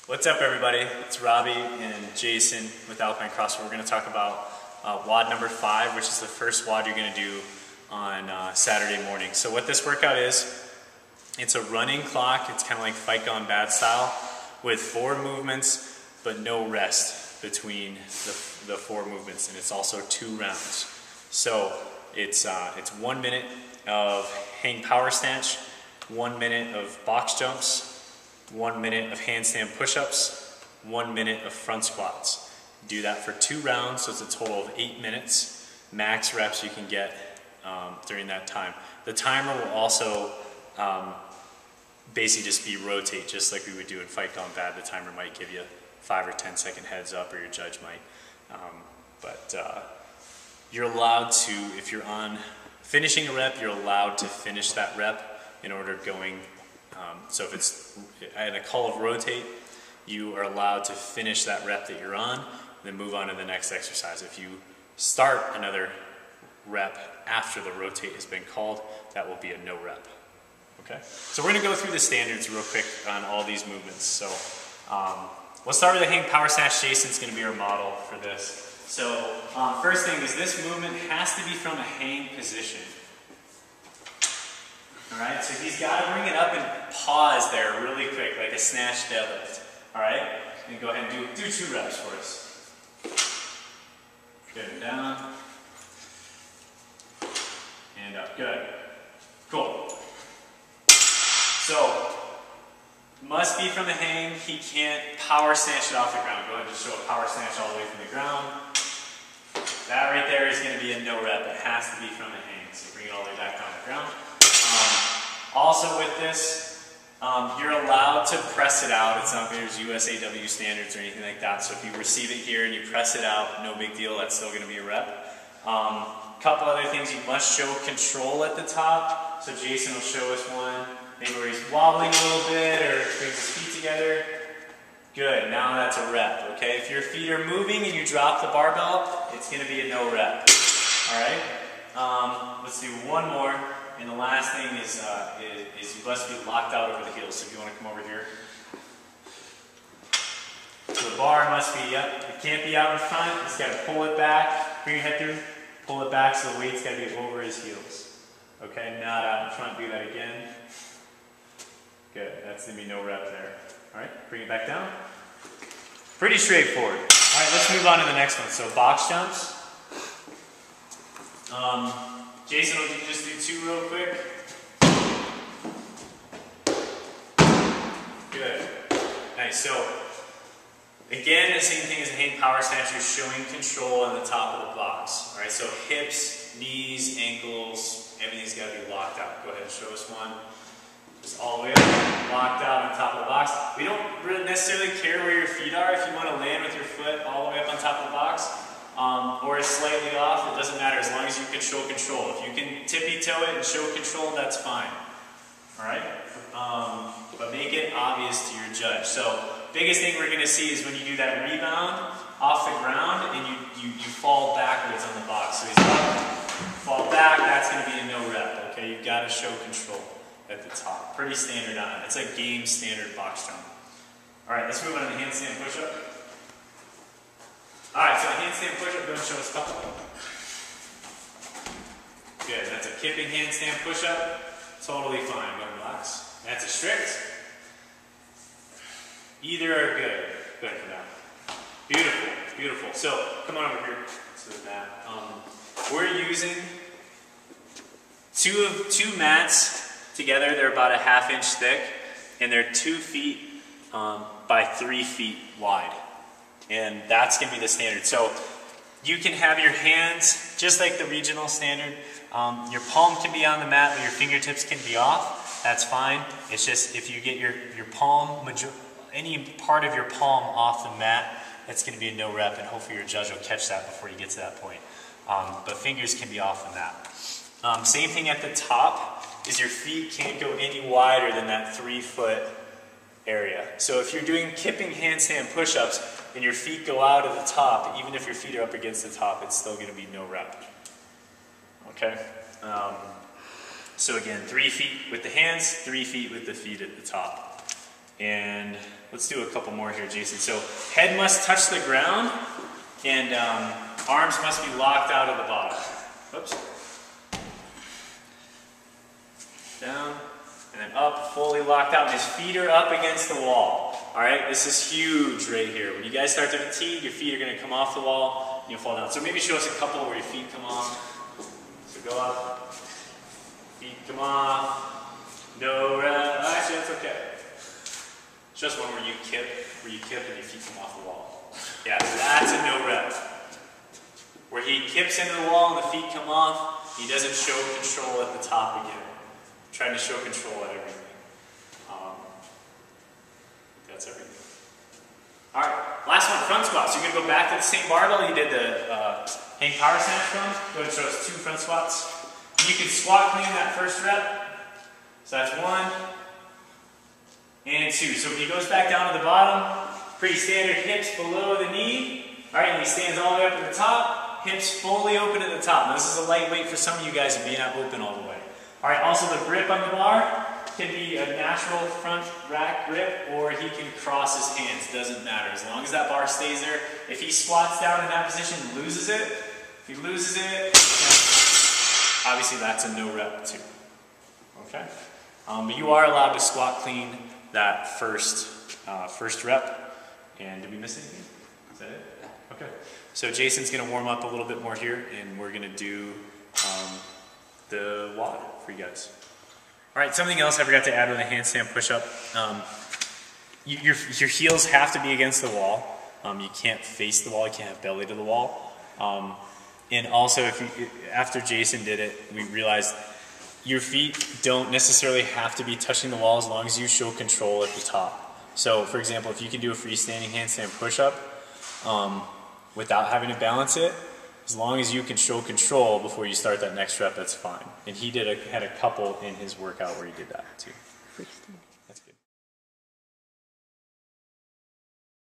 What's up, everybody? It's Robbie and Jason with Alpine CrossFit. We're going to talk about WOD number 5, which is the first WOD you're going to do on Saturday morning. So what this workout is, it's a running clock. It's kind of like Fight Gone Bad style with 4 movements, but no rest between the 4 movements, and it's also 2 rounds. So it's 1 minute of hang power snatch, 1 minute of box jumps, 1 minute of handstand push-ups, 1 minute of front squats. Do that for 2 rounds, so it's a total of 8 minutes. Max reps you can get during that time. The timer will also basically just be rotate, just like we would do in Fight Gone Bad. The timer might give you 5 or 10 second heads up, or your judge might. You're allowed to, if you're on finishing a rep, you're allowed to finish that rep in order of going. So if it's at a call of rotate, you are allowed to finish that rep that you're on, then move on to the next exercise. If you start another rep after the rotate has been called, that will be a no rep. Okay? So we're going to go through the standards real quick on all these movements. So we'll start with the hang power snatch. Jason's going to be our model for this. So first thing is, this movement has to be from a hang position. Alright, so he's got to bring it up and pause there really quick, like a snatch deadlift. Alright, and go ahead and do 2 reps for us. Good, and down. And up, good. Cool. So, must be from the hang. He can't power snatch it off the ground. Go ahead and just show a power snatch all the way from the ground. That right there is going to be a no rep. It has to be from the hang. So bring it all the way back down to the ground. Also with this, you're allowed to press it out. It's not there's USAW standards or anything like that. So if you receive it here and you press it out, no big deal. That's still going to be a rep. Couple other things, you must show control at the top. So Jason will show us one, maybe where he's wobbling a little bit or brings his feet together. Good, now that's a rep, okay? If your feet are moving and you drop the barbell, it's going to be a no rep. Alright? Let's do one more. And the last thing is you must be locked out over the heels. So if you want to come over here. So the bar must be, it can't be out in front. You just got to pull it back, bring your head through, pull it back, so the weight's got to be over his heels. Okay, not out in front. Do that again. Good, that's going to be no rep there. Alright, bring it back down. Pretty straightforward. Alright, let's move on to the next one. So box jumps. Jason, will you just do 2 real quick? Good. Nice. So, again, the same thing as a hang power snatch. You're showing control on the top of the box. Alright, so hips, knees, ankles, everything's got to be locked out. Go ahead and show us one. Just all the way up, locked out on top of the box. We don't really necessarily care where your feet are. If you want to land with your foot all the way up on top of the box, or slightly off, it doesn't matter as long as you can show control. If you can tippy-toe it and show control, that's fine. Alright? But make it obvious to your judge. So, biggest thing we're going to see is when you do that rebound off the ground and you fall backwards on the box. So he's up, fall back, that's going to be a no rep. Okay? You've got to show control at the top. Pretty standard on it. It's a game standard box jump. Alright, let's move on to the handstand push-up. Alright, so handstand push-up, go and show us a couple. Good, that's a kipping handstand push-up. Totally fine, go relax. That's a strict. Either are good. Good for that. Beautiful, beautiful. So, come on over here. So that, we're using two mats together. They're about a ½ inch thick, and they're 2 feet by 3 feet wide. And that's going to be the standard. So you can have your hands, just like the regional standard, your palm can be on the mat, but your fingertips can be off. That's fine. It's just if you get your palm, any part of your palm off the mat, that's going to be a no rep, and hopefully your judge will catch that before you get to that point. But fingers can be off the mat. Same thing at the top, is your feet can't go any wider than that 3-foot area. So if you're doing kipping handstand push-ups and your feet go out at the top, even if your feet are up against the top, it's still going to be no rep. Okay? So again, 3 feet with the hands, 3 feet with the feet at the top. And let's do a couple more here, Jason. So head must touch the ground, and arms must be locked out of the bottom. Oops. Down, and then up, fully locked out. And his feet are up against the wall. All right, this is huge right here. When you guys start to fatigue, your feet are going to come off the wall, and you'll fall down. So maybe show us a couple where your feet come off. So go up, feet come off, no rep. Actually, that's okay. It's just one where you kip and your feet come off the wall. Yeah, so that's a no rep. Where he kips into the wall and the feet come off, he doesn't show control at the top again. Trying to show control at everything. That's everything. All right, last one, front squats. So you're gonna go back to the same barbell you did the hang power snatch from. Go ahead and show us 2 front squats. And you can squat clean that first rep. So that's 1 and 2. So when he goes back down to the bottom, pretty standard, hips below the knee. All right, and he stands all the way up at the top, hips fully open at the top. Now this is a lightweight for some of you guys to be not open all the way. All right, also the grip on the bar can be a natural front rack grip, or he can cross his hands. Doesn't matter, as long as that bar stays there. If he squats down in that position and loses it, if he loses it, obviously that's a no rep too. Okay, but you are allowed to squat clean that first rep. And did we miss anything? Is that it? Okay. So Jason's going to warm up a little bit more here, and we're going to do the WOD for you guys. All right, something else I forgot to add with a handstand push-up. Your heels have to be against the wall. You can't face the wall. You can't have belly to the wall. And also, after Jason did it, we realized your feet don't necessarily have to be touching the wall as long as you show control at the top. So, for example, if you can do a freestanding handstand push-up without having to balance it, as long as you can show control before you start that next rep, that's fine. And he had a couple in his workout where he did that too.